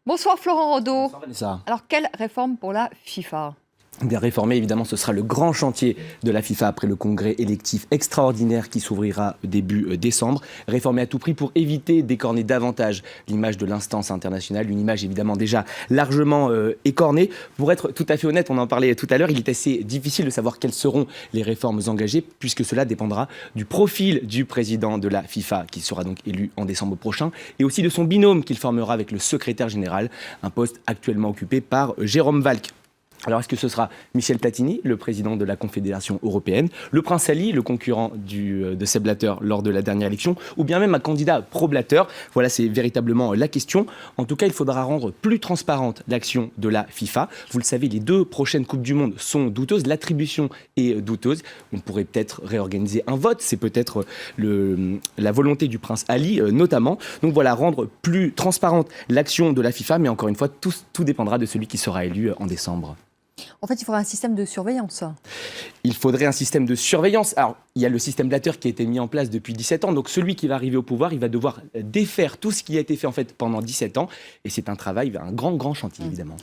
Bonsoir Florent Rodeau. Bonsoir Vanessa. Alors, quelle réforme pour la FIFA ? Bien réformer, évidemment, ce sera le grand chantier de la FIFA après le congrès électif extraordinaire qui s'ouvrira début décembre. Réformer à tout prix pour éviter d'écorner davantage l'image de l'instance internationale, une image évidemment déjà largement écornée. Pour être tout à fait honnête, on en parlait tout à l'heure, il est assez difficile de savoir quelles seront les réformes engagées puisque cela dépendra du profil du président de la FIFA qui sera donc élu en décembre prochain et aussi de son binôme qu'il formera avec le secrétaire général, un poste actuellement occupé par Jérôme Valcke. Alors, est-ce que ce sera Michel Platini, le président de la Confédération européenne, le prince Ali, le concurrent de Sepp Blatter lors de la dernière élection, ou bien même un candidat pro-Blatter? Voilà, c'est véritablement la question. En tout cas, il faudra rendre plus transparente l'action de la FIFA. Vous le savez, les 2 prochaines Coupes du Monde sont douteuses. L'attribution est douteuse. On pourrait peut-être réorganiser un vote. C'est peut-être la volonté du prince Ali, notamment. Donc voilà, rendre plus transparente l'action de la FIFA. Mais encore une fois, tout dépendra de celui qui sera élu en décembre. En fait, il faudrait un système de surveillance. Il faudrait un système de surveillance. Alors, il y a le système Blatter qui a été mis en place depuis 17 ans. Donc, celui qui va arriver au pouvoir, il va devoir défaire tout ce qui a été fait en fait pendant 17 ans. Et c'est un travail, un grand chantier, évidemment.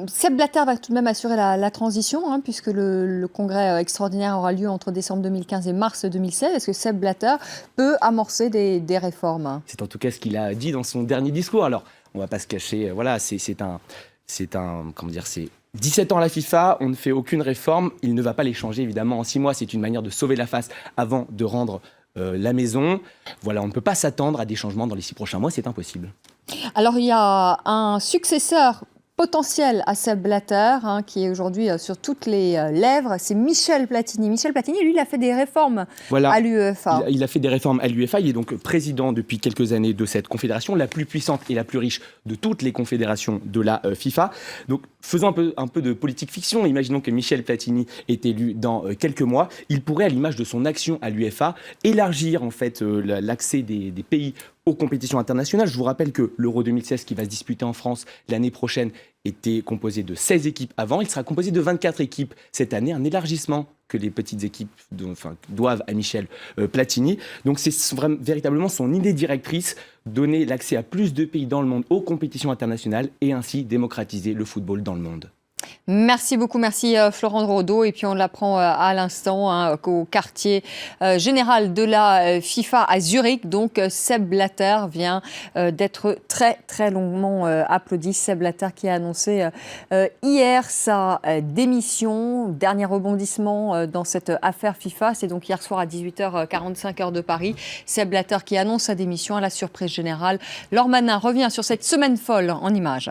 Sepp Blatter va tout de même assurer la transition, puisque le congrès extraordinaire aura lieu entre décembre 2015 et mars 2016. Est-ce que Sepp Blatter peut amorcer des réformes ? C'est en tout cas ce qu'il a dit dans son dernier discours. Alors, on ne va pas se cacher. Voilà, c'est 17 ans à la FIFA, on ne fait aucune réforme, il ne va pas les changer évidemment en 6 mois, c'est une manière de sauver la face avant de rendre la maison. Voilà, on ne peut pas s'attendre à des changements dans les 6 prochains mois, c'est impossible. Alors il y a un successeur potentiel à Sepp Blatter, qui est aujourd'hui sur toutes les lèvres, c'est Michel Platini. Michel Platini, lui, il a fait des réformes à l'UEFA. Il a fait des réformes à l'UEFA, il est donc président depuis quelques années de cette confédération, la plus puissante et la plus riche de toutes les confédérations de la FIFA. Donc faisons un peu de politique fiction, imaginons que Michel Platini est élu dans quelques mois, il pourrait, à l'image de son action à l'UEFA, élargir en fait l'accès des pays aux compétitions internationales. Je vous rappelle que l'Euro 2016 qui va se disputer en France l'année prochaine était composé de 16 équipes avant. Il sera composé de 24 équipes cette année, un élargissement que les petites équipes doivent à Michel Platini. Donc c'est véritablement son idée directrice, donner l'accès à plus de pays dans le monde aux compétitions internationales et ainsi démocratiser le football dans le monde. Merci beaucoup, merci Florent Rodeau. Et puis on l'apprend à l'instant qu'au quartier général de la FIFA à Zurich, donc Sepp Blatter vient d'être très longuement applaudi. Sepp Blatter qui a annoncé hier sa démission. Dernier rebondissement dans cette affaire FIFA, c'est donc hier soir à 18h45 heure de Paris. Sepp Blatter qui annonce sa démission à la surprise générale. Laure Manin revient sur cette semaine folle en images.